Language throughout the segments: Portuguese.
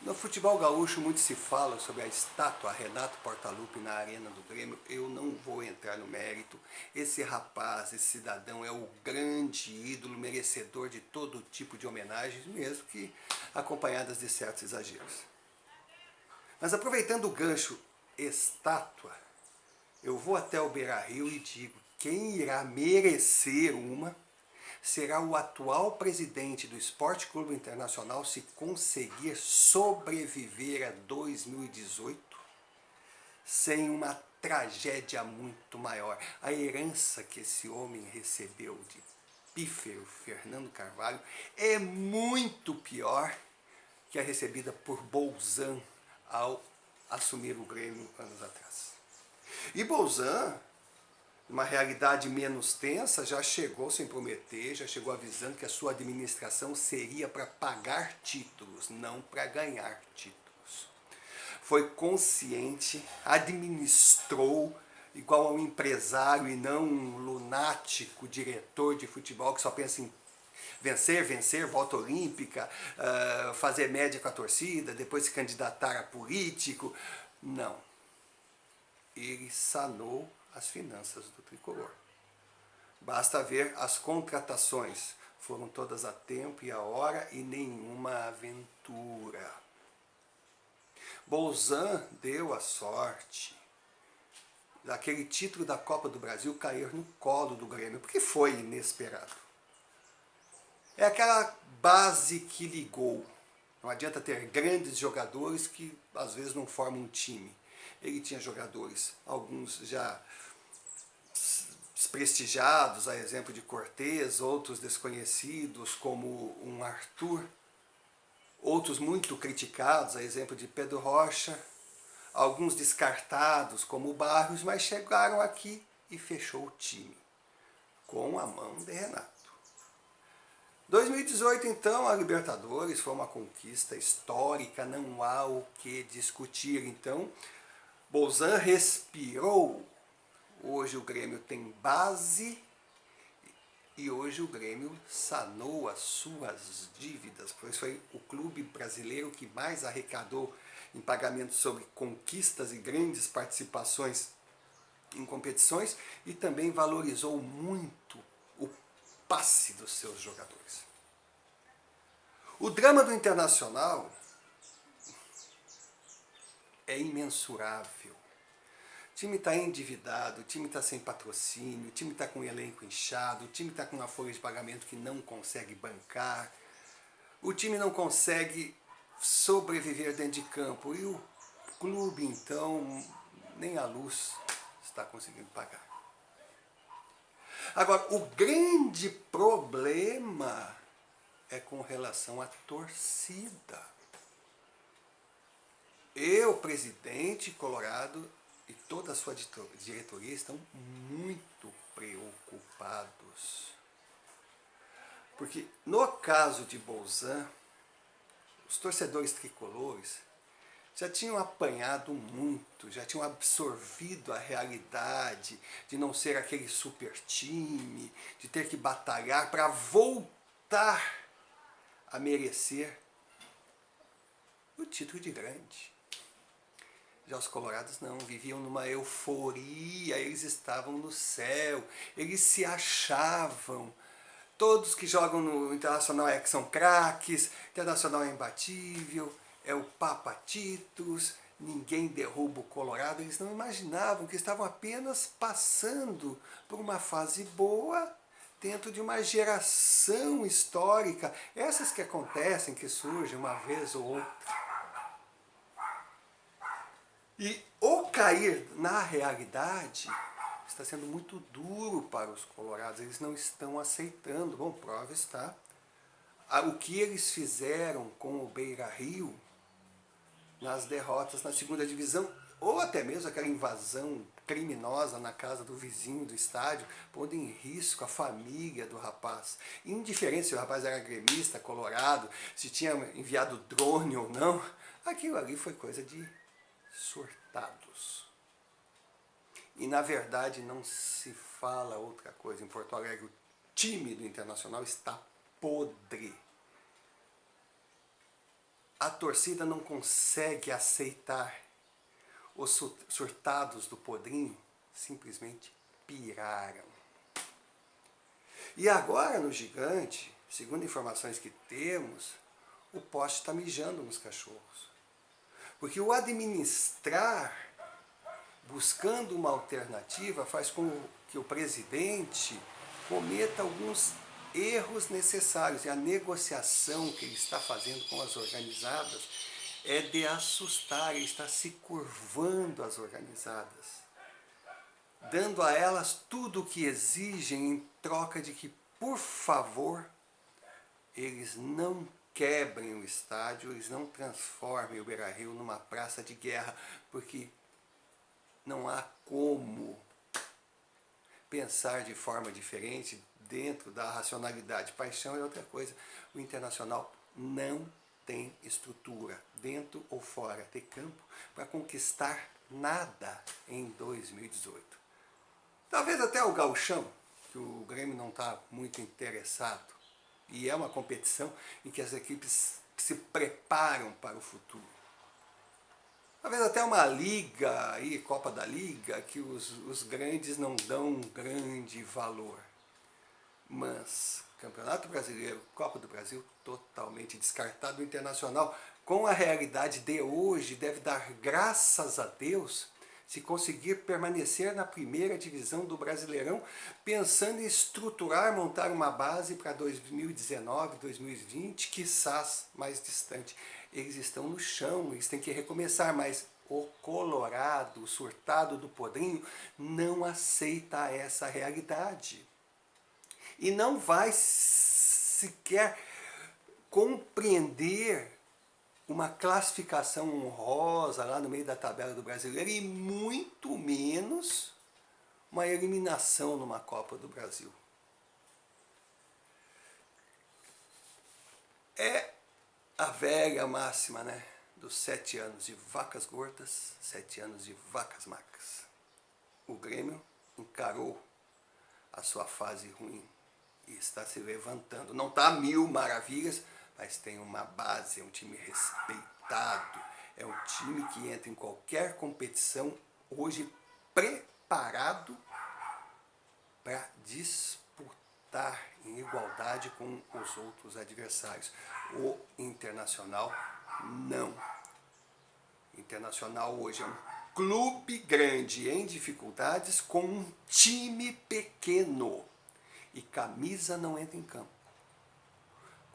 No futebol gaúcho muito se fala sobre a estátua Renato Portaluppi na arena do Grêmio. Eu não vou entrar no mérito. Esse rapaz, esse cidadão é o grande ídolo, merecedor de todo tipo de homenagens, mesmo que acompanhadas de certos exageros. Mas aproveitando o gancho estátua, eu vou até o Beira-Rio e digo, quem irá merecer uma será o atual presidente do Esporte Clube Internacional se conseguir sobreviver a 2018 sem uma tragédia muito maior. A herança que esse homem recebeu de pífero Fernando Carvalho é muito pior que a recebida por Bolzan ao assumir o Grêmio anos atrás. E Bolzan, uma realidade menos tensa, já chegou sem prometer, já chegou avisando que a sua administração seria para pagar títulos, não para ganhar títulos. Foi consciente, administrou igual a um empresário e não um lunático diretor de futebol que só pensa em vencer, volta olímpica, fazer média com a torcida, depois se candidatar a político. Não. Ele sanou as finanças do tricolor. Basta ver as contratações. Foram todas a tempo e a hora e nenhuma aventura. Bolzan deu a sorte daquele título da Copa do Brasil cair no colo do Grêmio, porque foi inesperado. É aquela base que ligou. Não adianta ter grandes jogadores que às vezes não formam um time. Ele tinha jogadores, alguns já desprestigiados, a exemplo de Cortez, outros desconhecidos, como um Arthur, outros muito criticados, a exemplo de Pedro Rocha, alguns descartados, como o Barros, mas chegaram aqui e fechou o time, com a mão de Renato. 2018, então, a Libertadores foi uma conquista histórica, não há o que discutir. Então, Bolzan respirou. Hoje o Grêmio tem base e hoje o Grêmio sanou as suas dívidas, pois foi o clube brasileiro que mais arrecadou em pagamentos sobre conquistas e grandes participações em competições e também valorizou muito o passe dos seus jogadores. O drama do Internacional é imensurável. O time está endividado, o time está sem patrocínio, o time está com o elenco inchado, o time está com uma folha de pagamento que não consegue bancar, o time não consegue sobreviver dentro de campo e o clube, então, nem a luz está conseguindo pagar. Agora, o grande problema é com relação à torcida. O presidente colorado e toda a sua diretoria estão muito preocupados. Porque no caso de Bolzan, os torcedores tricolores já tinham apanhado muito, já tinham absorvido a realidade de não ser aquele super time, de ter que batalhar para voltar a merecer o título de grande. Já os colorados não, viviam numa euforia, eles estavam no céu, eles se achavam. Todos que jogam no Internacional é que são craques, Internacional é imbatível, é o Papa Títulos, ninguém derruba o Colorado. Eles não imaginavam que estavam apenas passando por uma fase boa dentro de uma geração histórica, essas que acontecem, que surgem uma vez ou outra. E o cair na realidade está sendo muito duro para os colorados, eles não estão aceitando. Bom, prova está o que eles fizeram com o Beira-Rio nas derrotas na segunda divisão, ou até mesmo aquela invasão criminosa na casa do vizinho do estádio, pondo em risco a família do rapaz. Indiferente se o rapaz era gremista, colorado, se tinha enviado drone ou não, aquilo ali foi coisa de surtados. E na verdade não se fala outra coisa. Em Porto Alegre o time do Internacional está podre. a torcida não consegue aceitar os surtados do Podrinho, simplesmente piraram. E agora no Gigante, segundo informações que temos, o poste está mijando nos cachorros. Porque o administrar, buscando uma alternativa, faz com que o presidente cometa alguns erros necessários. E a negociação que ele está fazendo com as organizadas é de assustar, ele está se curvando às organizadas, dando a elas tudo o que exigem em troca de que, por favor, eles não quebrem o estádio, eles não transformem o Beira-Rio numa praça de guerra, porque não há como pensar de forma diferente dentro da racionalidade. Paixão é outra coisa. O Internacional não tem estrutura, dentro ou fora de campo, para conquistar nada em 2018. Talvez até o gauchão, que o Grêmio não está muito interessado. E é uma competição em que as equipes se preparam para o futuro. Talvez até uma liga, aí, Copa da Liga, que os grandes não dão grande valor. Mas Campeonato Brasileiro, Copa do Brasil, totalmente descartado. O Internacional, com a realidade de hoje, deve dar graças a Deus se conseguir permanecer na primeira divisão do Brasileirão, pensando em estruturar, montar uma base para 2019, 2020, quizás mais distante. Eles estão no chão, eles têm que recomeçar, mas o Colorado, o surtado do Podrinho, não aceita essa realidade. E não vai sequer compreender uma classificação honrosa lá no meio da tabela do Brasileiro e muito menos uma eliminação numa Copa do Brasil. É a velha máxima, né? Dos 7 anos de vacas gordas, 7 anos de vacas magras. O Grêmio encarou a sua fase ruim e está se levantando. Não está a mil maravilhas, mas tem uma base, é um time respeitado, é um time que entra em qualquer competição hoje preparado para disputar em igualdade com os outros adversários. O Internacional não. O Internacional hoje é um clube grande em dificuldades com um time pequeno e camisa não entra em campo.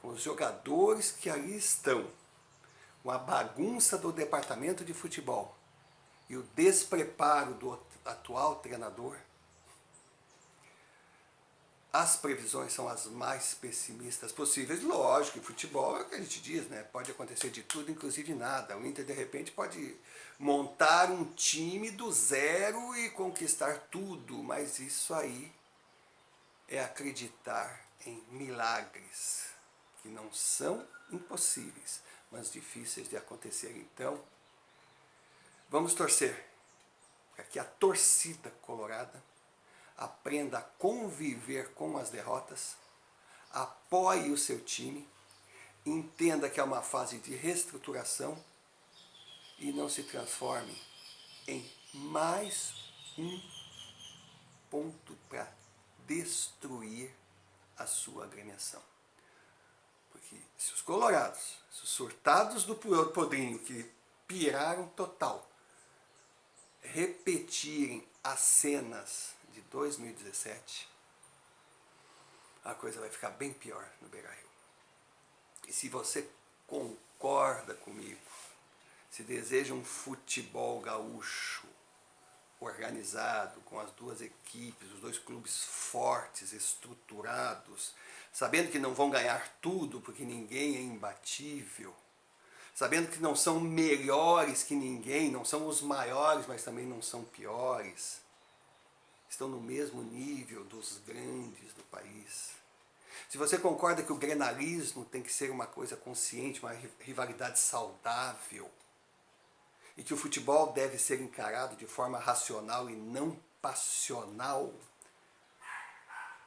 Com os jogadores que ali estão, com a bagunça do departamento de futebol e o despreparo do atual treinador, as previsões são as mais pessimistas possíveis. Lógico, em futebol é o que a gente diz, né? Pode acontecer de tudo, inclusive nada. O Inter, de repente, pode montar um time do zero e conquistar tudo, mas isso aí é acreditar em milagres, que não são impossíveis, mas difíceis de acontecer. Então, vamos torcer para que a torcida colorada aprenda a conviver com as derrotas, apoie o seu time, entenda que é uma fase de reestruturação e não se transforme em mais um ponto para destruir a sua agremiação. Porque se os colorados, se os surtados do Podrinho, que piraram total, repetirem as cenas de 2017, a coisa vai ficar bem pior no Beira-Rio. E se você concorda comigo, se deseja um futebol gaúcho organizado, com as duas equipes, os dois clubes fortes, estruturados, sabendo que não vão ganhar tudo, porque ninguém é imbatível, sabendo que não são melhores que ninguém, não são os maiores, mas também não são piores, estão no mesmo nível dos grandes do país. Se você concorda que o grenalismo tem que ser uma coisa consciente, uma rivalidade saudável, e que o futebol deve ser encarado de forma racional e não passional,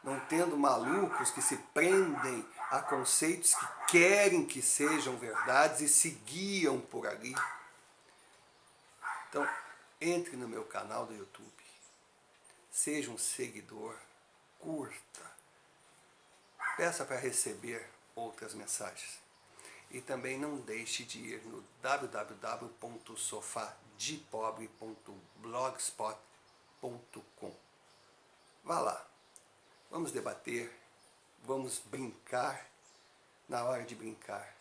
não tendo malucos que se prendem a conceitos que querem que sejam verdades e se guiam por ali. Então, entre no meu canal do YouTube, seja um seguidor, curta, peça para receber outras mensagens. E também não deixe de ir no www.sofadepobre.blogspot.com. Vá lá, vamos debater, vamos brincar na hora de brincar,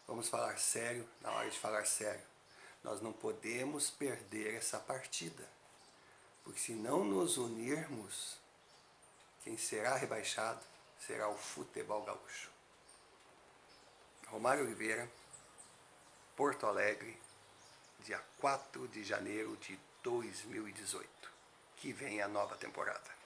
vamos falar sério na hora de falar sério. Nós não podemos perder essa partida, porque se não nos unirmos, quem será rebaixado será o futebol gaúcho. Romário Oliveira, Porto Alegre, dia 4 de janeiro de 2018. Que vem a nova temporada.